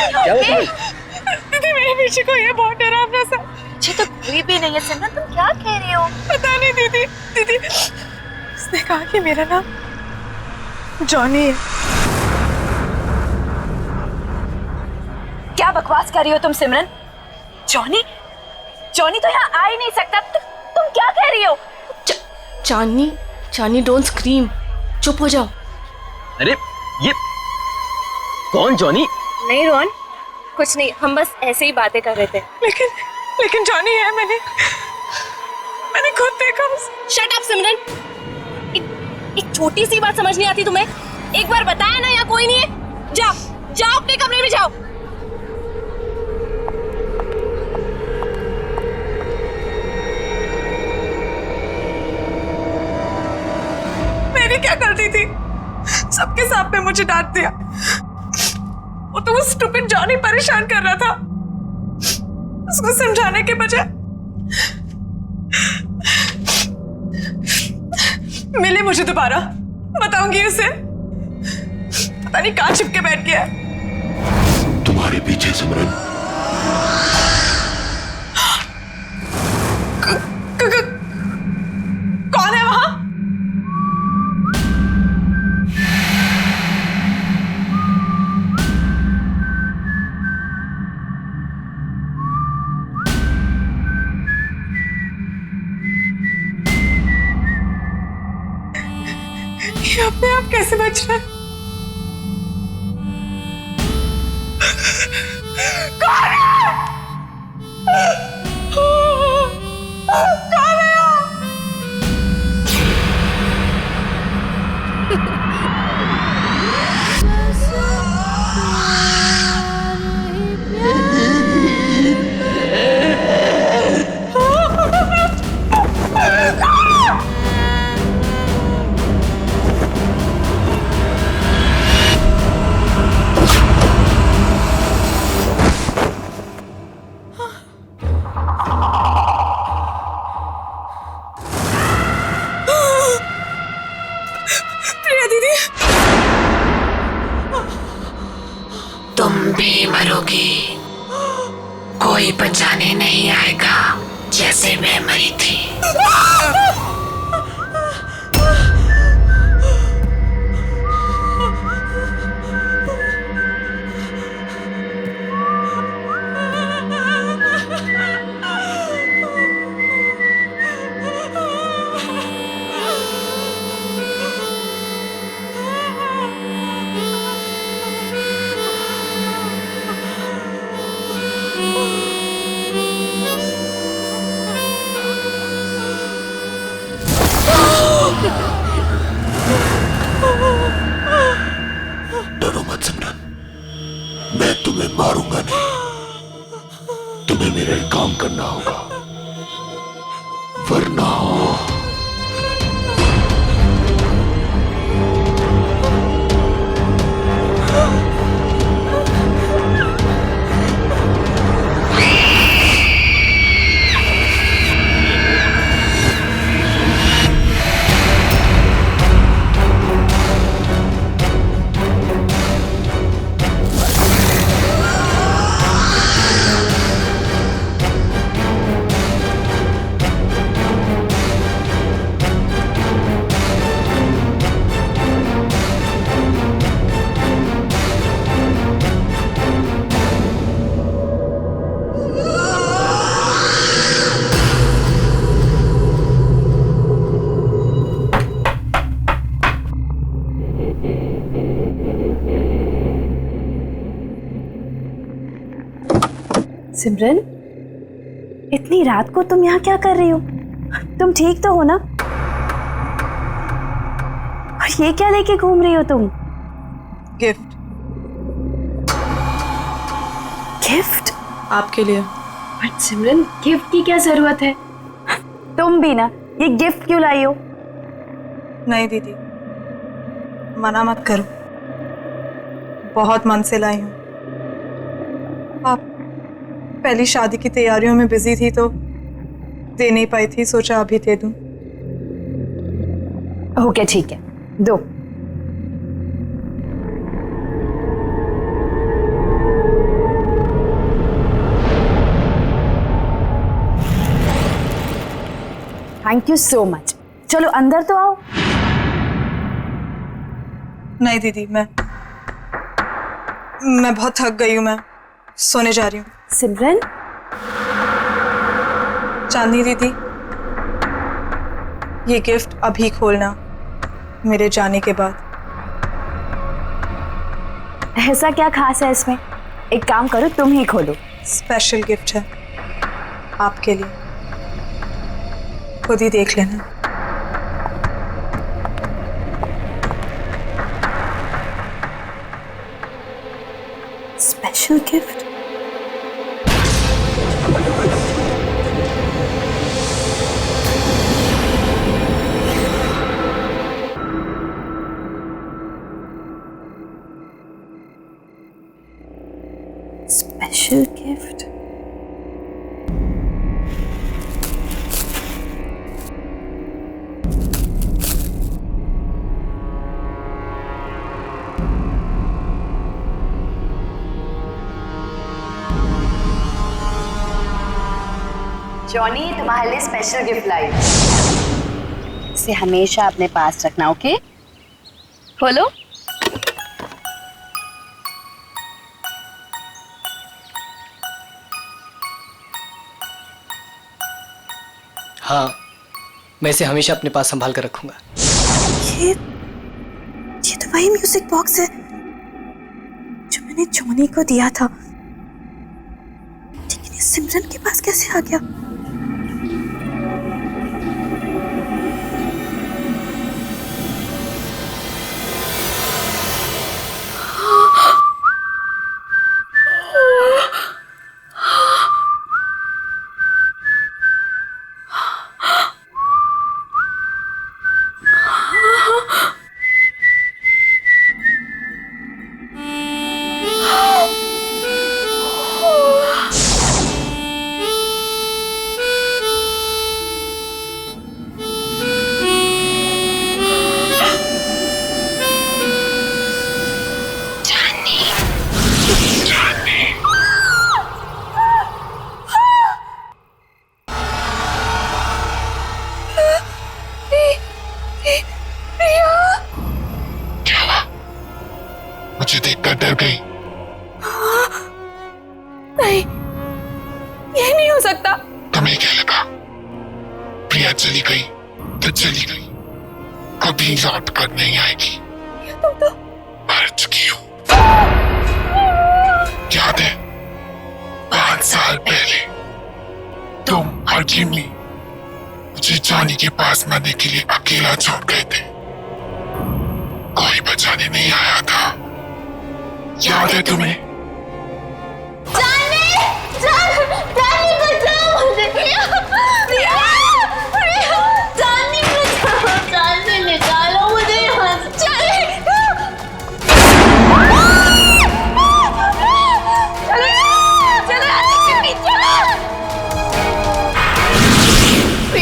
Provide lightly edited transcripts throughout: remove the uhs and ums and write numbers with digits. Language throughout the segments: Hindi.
क्या हुआ? दीदी मेरे पीछे कोई है, बहुत डरावना सा। मुझे तो कोई भी नहीं है सिमरन, तुम क्या कह रही हो? पता नहीं दीदी। दीदी उसने कहा कि मेरा नाम जॉनी है। क्या बकवास कर रही हो तुम सिमरन? जॉनी? जॉनी तो यहाँ आ ही नहीं सकता। तुम क्या कह रही हो? चांदनी, चांदनी डोंट स्क्रीम, चुप हो जाओ। अरे ये कौन जॉनी? नहीं रोहन, कुछ नहीं, हम बस ऐसे ही बातें कर रहे थे। लेकिन जॉनी है, मैंने खुद देखा उसे। शट अप सिमरन, एक छोटी सी बात समझ नहीं आती तुम्हें? एक बार बताया ना यहाँ कोई नहीं है। जाओ जाओ अपने कमरे में जाओ। मैंने क्या गलती थी? सबके सामने मुझे डांट दिया। वो तो वो स्टूपिड जॉनी परेशान कर रहा था। उसको समझाने के बजाय मिले मुझे दोबारा, बताऊंगी उसे। पता नहीं कहां छिप के बैठ गया है। तुम्हारे पीछे सिमरन। कौन है वहां? ये अपने आप कैसे बच रहा है? कौन है? कौन है? तुम भी मरोगी, कोई बचाने नहीं आएगा जैसे मैं मरी थी। डरो मत सिमरन, मैं तुम्हें मारूंगा नहीं। तुम्हें मेरा एक काम करना होगा, वरना सिमरन, इतनी रात को तुम यहाँ क्या कर रही हो? तुम ठीक तो हो ना? और ये क्या लेके घूम रही हो तुम? गिफ्ट। गिफ्ट? आपके लिए। बट सिमरन, गिफ्ट की क्या जरूरत है? तुम भी ना, ये गिफ्ट क्यों लाई हो? नहीं दीदी, मना मत करो, बहुत मन से लाई हूँ। आप पहली शादी की तैयारियों में बिजी थी तो दे नहीं पाई थी, सोचा अभी दे दूं। ओके ठीक है, दो। Thank you so much. चलो अंदर तो आओ। नहीं दीदी, मैं बहुत थक गई हूँ, मैं सोने जा रही हूँ। सिमरन, चांदनी दीदी, ये गिफ्ट अभी खोलना मेरे जाने के बाद। ऐसा क्या खास है इसमें? एक काम करो, तुम ही खोलो। स्पेशल गिफ्ट है आपके लिए, खुद ही देख लेना। Special gift? Special gift? Johnny, तुम्हारे लिए स्पेशल गिफ्ट लाई। इसे हमेशा अपने पास रखना, ओके? खोलो। हाँ, मैं इसे हमेशा अपने पास संभाल कर रखूंगा। ये तो वही म्यूजिक बॉक्स है जो मैंने जॉनी को दिया था, लेकिन ये सिमरन के पास कैसे आ गया? मुझे देखकर डर गई। नहीं, ये नहीं हो सकता। तुम्हें क्या लगा प्रिया चली गई तो चली गई, कभी लौट कर नहीं आएगी। तुम तो मर चुकी हो। याद है 5 साल पहले तुम और जिमी मुझे जॉनी के पास मरने के लिए अकेला छोड़ गए थे, कोई बचाने नहीं आया था। याद है तुम्हें?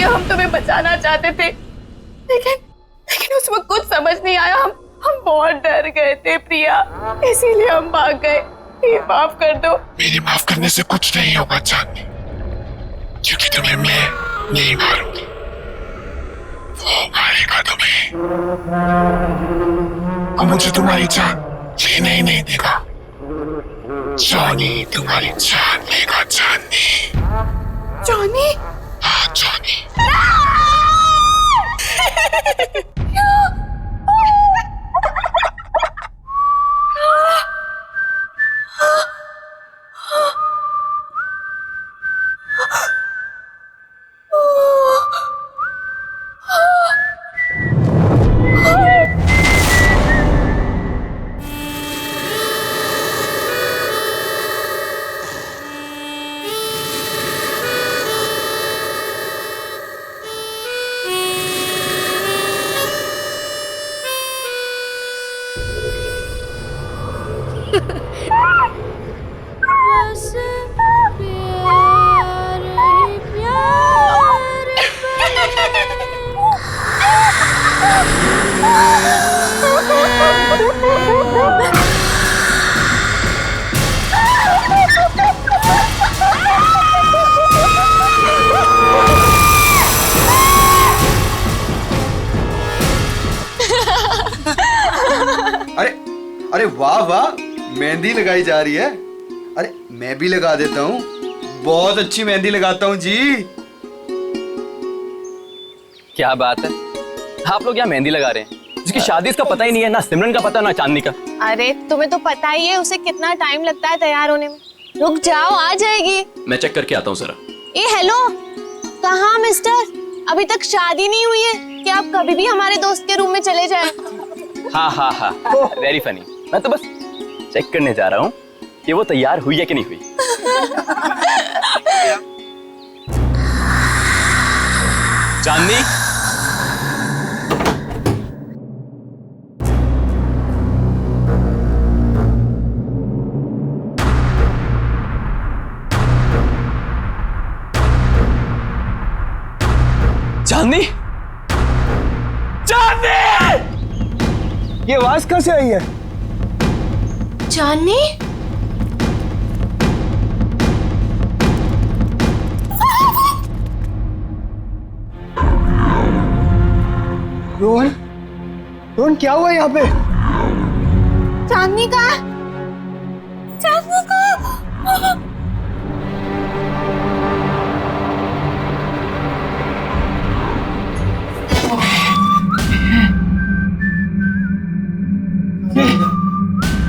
हम तुम्हें बचाना चाहते थे, लेकिन उस वक्त कुछ समझ नहीं आया। हम बहुत डर गए थे प्रिया, इसीलिए हम भाग गए। ये माफ कर दो। मेरे माफ करने से कुछ नहीं होगा चांदनी, क्योंकि तुम्हें मैं नहीं मारूंगी, वो मारेगा तुम्हें। और मुझे तुम्हारी जान लेने ही नहीं देगा। जॉनी तुम्हारी जान लेगा चांदनी। जॉनी? हाँ जॉनी। वाह वाह, मेहंदी लगाई जा रही है। अरे मैं भी लगा देता हूँ, बहुत अच्छी मेहंदी लगाता हूँ जी। क्या बात है, आप लोग यहाँ मेहंदी लगा रहे हैं? जिसकी शादी इसका पता ही नहीं है, ना सिमरन का पता ना चांदनी का। अरे तुम्हें तो पता ही है उसे कितना टाइम लगता है तैयार होने में। रुक जाओ, आ जाएगी। मैं चेक करके आता हूँ जरा। ए हेलो, कहाँ मिस्टर? अभी तक शादी नहीं हुई है कि आप कभी भी हमारे दोस्त के रूम में चले जाएं? हाँ हाँ हाँ, वेरी फनी। मैं तो बस चेक करने जा रहा हूँ कि वो तैयार हुई है कि नहीं हुई। चांदनी, चांदनी, चांदनी! ये आवाज कहाँ से आई है? चांदनी? रोहन, रोहन क्या हुआ यहाँ पे? चांदनी का? चांदनी का?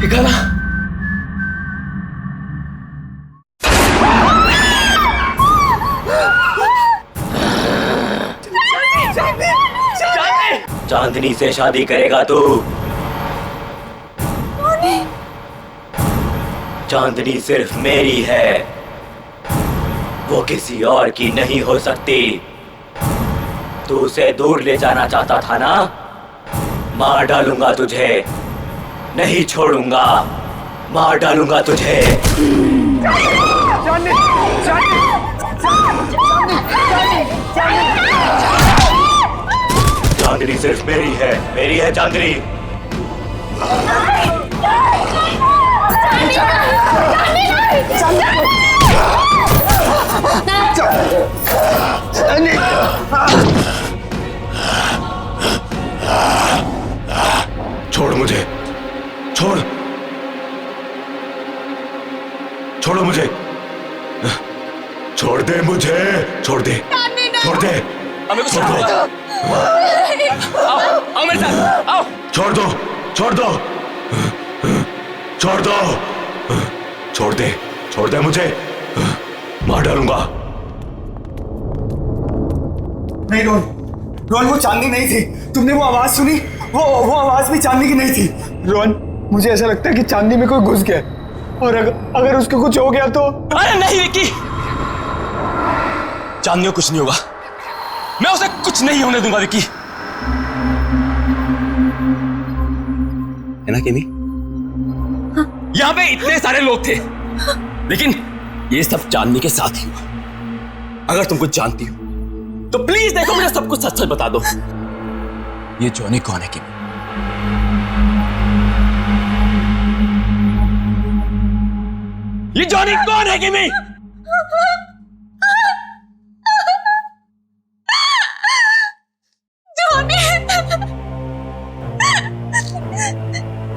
निकाला। चांदनी से शादी करेगा तू? चांदनी सिर्फ मेरी है, वो किसी और की नहीं हो सकती। तू उसे दूर ले जाना चाहता था ना? मार डालूंगा तुझे, नहीं छोड़ूंगा, मार डालूंगा तुझे। चांदनी सिर्फ मेरी है चांदनी। छोड़ मुझे, छोड़, छोड़ो मुझे, छोड़ दे मुझे, छोड़ दे, छोड़ दे, छोड़ दो, आओ मेरे साथ, आओ। छोड़ दो, छोड़ दो, छोड़ दो, छोड़ दे मुझे, मार डालूंगा। नहीं रोहन, रोहन वो चांदनी नहीं थी। तुमने वो आवाज सुनी? वो आवाज भी चांदनी की नहीं थी। रोहन, मुझे ऐसा लगता है कि चांदनी में कोई घुस गया, और अगर उसको कुछ हो गया तो। अरे नहीं विक्की, चांदनी को कुछ नहीं होगा, मैं उसे कुछ नहीं होने दूंगा विक्की। है ना केमी? हाँ? यहाँ पे इतने सारे लोग थे, लेकिन ये सब चांदनी के साथ ही हुआ। अगर तुम कुछ जानती हो तो प्लीज देखो, मुझे सब कुछ सच सच बता दो। ये जॉनी कौन है केमी? ये जॉनी कौन है केमी?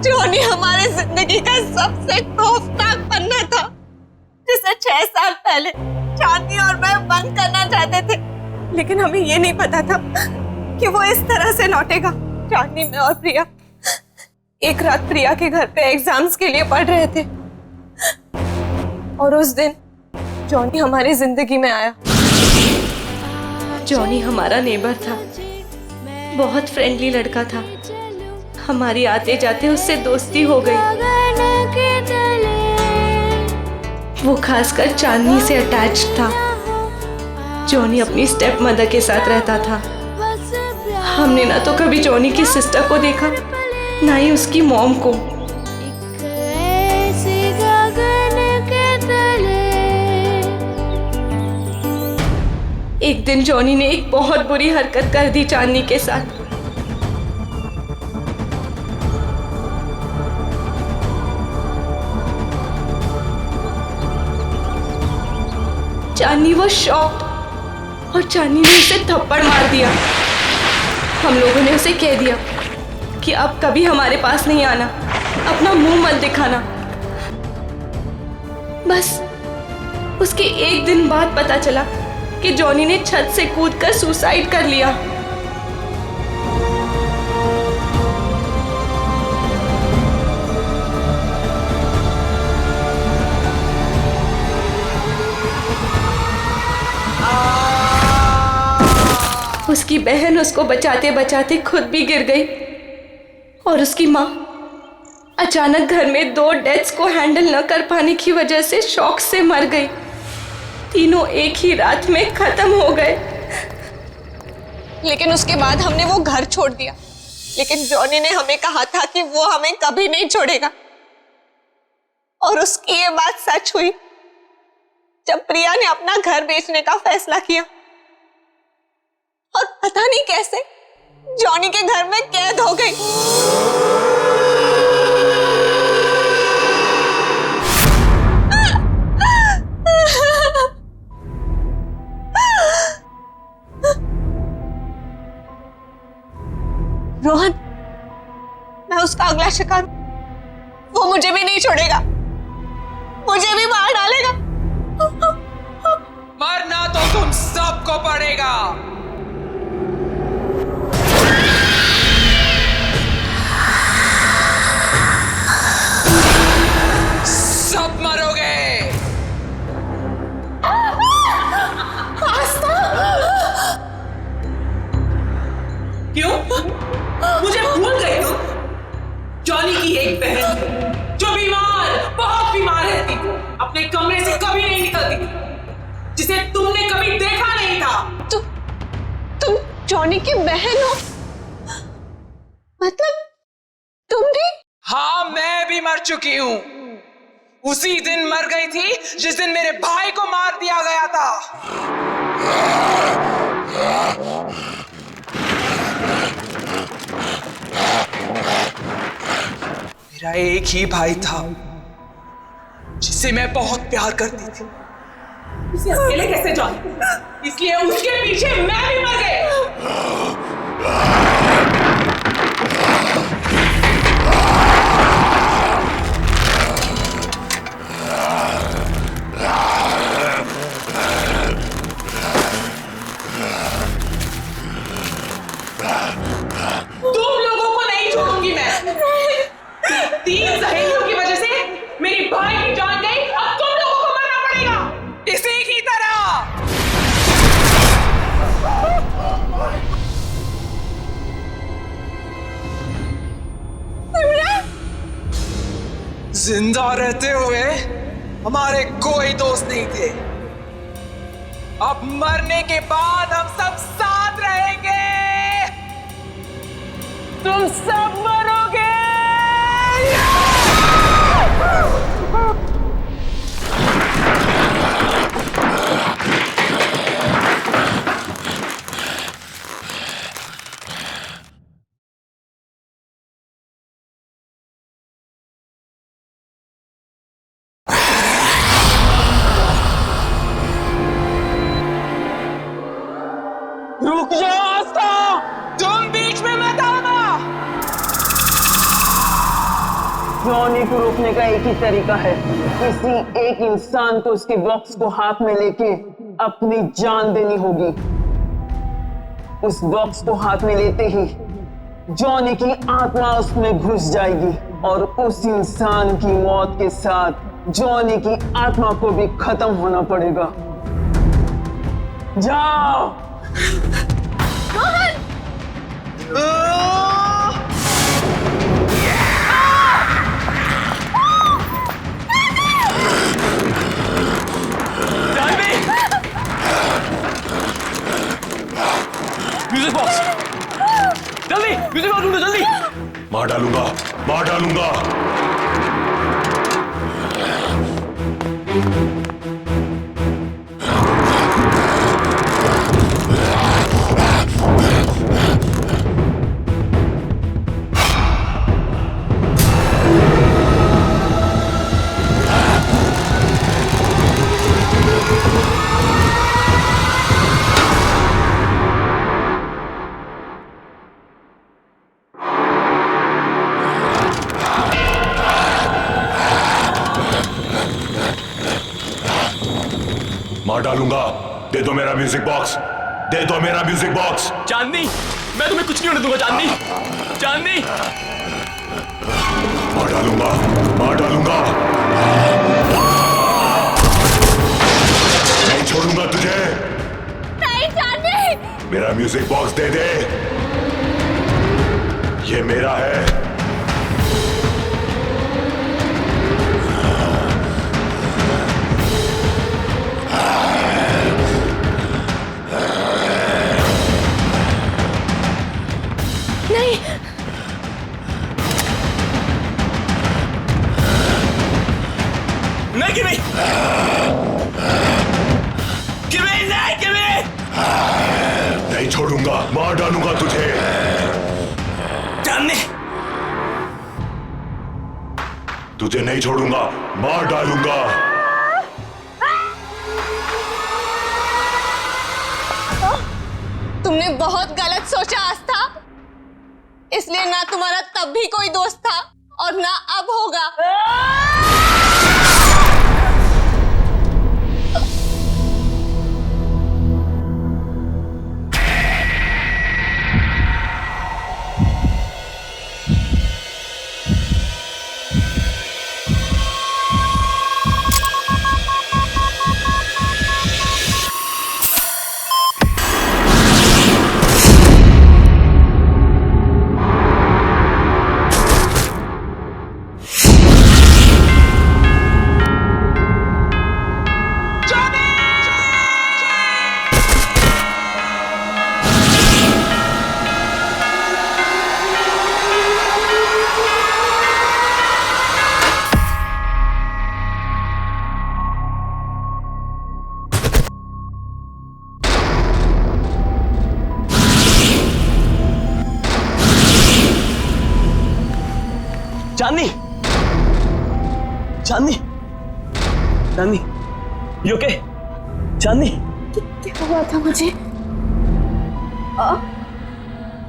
जॉनी हमारे जिंदगी का सबसे खौफनाक पन्ना था, जिसे 6 साल पहले चांदनी और मैं बंद करना चाहते थे, लेकिन हमें ये नहीं पता था कि वो इस तरह से लौटेगा। चांदनी, मैं और प्रिया एक रात प्रिया के घर पे एग्जाम्स के लिए पढ़ रहे थे, और उस दिन जॉनी हमारी जिंदगी में आया। जॉनी हमारा नेबर था, बहुत फ्रेंडली लड़का था। हमारी आते जाते उससे दोस्ती हो गई। वो खासकर चांदनी से अटैच था। जॉनी अपनी स्टेप मदर के साथ रहता था। हमने ना तो कभी जॉनी की सिस्टर को देखा, ना ही उसकी मॉम को। एक दिन जॉनी ने एक बहुत बुरी हरकत कर दी चांदनी के साथ। चांदनी वो शॉक्ड, और चांदनी ने उसे थप्पड़ मार दिया। हम लोगों ने उसे कह दिया कि अब कभी हमारे पास नहीं आना, अपना मुंह मत दिखाना। बस उसके एक दिन बाद पता चला कि जॉनी ने छत से कूदकर सुसाइड कर लिया। उसकी बहन उसको बचाते बचाते खुद भी गिर गई और उसकी माँ अचानक घर में 2 डेथ्स को हैंडल न कर पाने की वजह से शॉक से मर गई। तीनों एक ही रात में खत्म हो गए। लेकिन उसके बाद हमने वो घर छोड़ दिया। लेकिन जॉनी ने हमें कहा था कि वो हमें कभी नहीं छोड़ेगा, और उसकी ये बात सच हुई जब प्रिया ने अपना घर बेचने का फैसला किया और पता नहीं कैसे जॉनी के घर में कैद हो गई। रोहन, मैं उसका अगला शिकार, वो मुझे भी नहीं छोड़ेगा, मुझे भी मार डालेगा। मरना तो तुम सबको पड़ेगा। सब मरोगे। क्यों? मुझे भूल गए तुम? जॉनी की एक बहन जो बीमार, बहुत बीमार रहती, अपने कमरे से कभी नहीं निकलती, जिसे तुमने कभी देखा नहीं था। तुम जॉनी की बहन हो? मतलब तुम भी? हाँ, मैं भी मर चुकी हूँ। उसी दिन मर गई थी जिस दिन मेरे भाई को मार दिया गया था। मेरा एक ही भाई था जिसे मैं बहुत प्यार करती थी। उसे अकेले कैसे जाऊं? इसलिए उसके पीछे मैं भी मर गई। तुम लोगों को नहीं छोड़ूंगी मैं। 3 सहेलियों की वजह से मेरी भाई की जान गई, अब तुम लोगों को मरना पड़ेगा इसी की तरह। जिंदा रहते हुए हमारे कोई दोस्त नहीं थे, अब मरने के बाद हम सब साथ रहेंगे। तुम सब मरोगे। रुक जाओ आस्था, तुम बीच में मत आना। जॉनी को रोकने का एक ही तरीका है, किसी एक इंसान को उसके बॉक्स को हाथ में लेके अपनी जान देनी होगी। उस बॉक्स को हाथ में लेते ही जॉनी की आत्मा उसमें घुस जाएगी और उस इंसान की मौत के साथ जॉनी की आत्मा को भी खत्म होना पड़ेगा। जाओ। म्यूजिक बॉक्स, जल्दी म्यूजिक बॉक्स ढूंढो, जल्दी। मार डालूंगा, मार डालूंगा। मार डालूंगा। दे दो मेरा म्यूजिक बॉक्स, दे दो मेरा म्यूजिक बॉक्स। चांदनी, मैं तुम्हें कुछ नहीं होने दूंगा चांदनी। चांदनी, मार डालूंगा, मार डालूंगा। नहीं छोड़ूंगा तुझे। नहीं चांदनी। मेरा म्यूजिक बॉक्स दे दे, ये मेरा है। नहीं, नहीं किमी, किमी नहीं, किमी नहीं छोड़ूंगा, मार डालूंगा तुझे। चांदनी, तुझे नहीं छोड़ूंगा, मार डालूंगा। तुमने बहुत गलत सोचा आस्था, इसलिए ना तुम्हारा तब भी कोई दोस्त था और ना अब होगा। चांदनी, चांदनी, चांदनी, यू ओके? चांदनी, क्या हुआ था मुझे?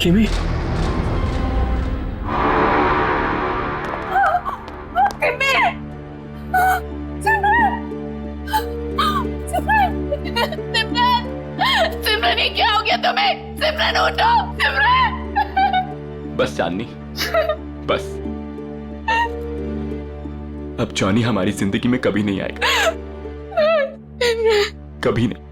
किमी, सिमरन, ये क्या हो गया तुम्हें? सिमरन उठो, सिमरन। बस चांदनी, बस। अब जॉनी हमारी जिंदगी में कभी नहीं आएगा, कभी नहीं।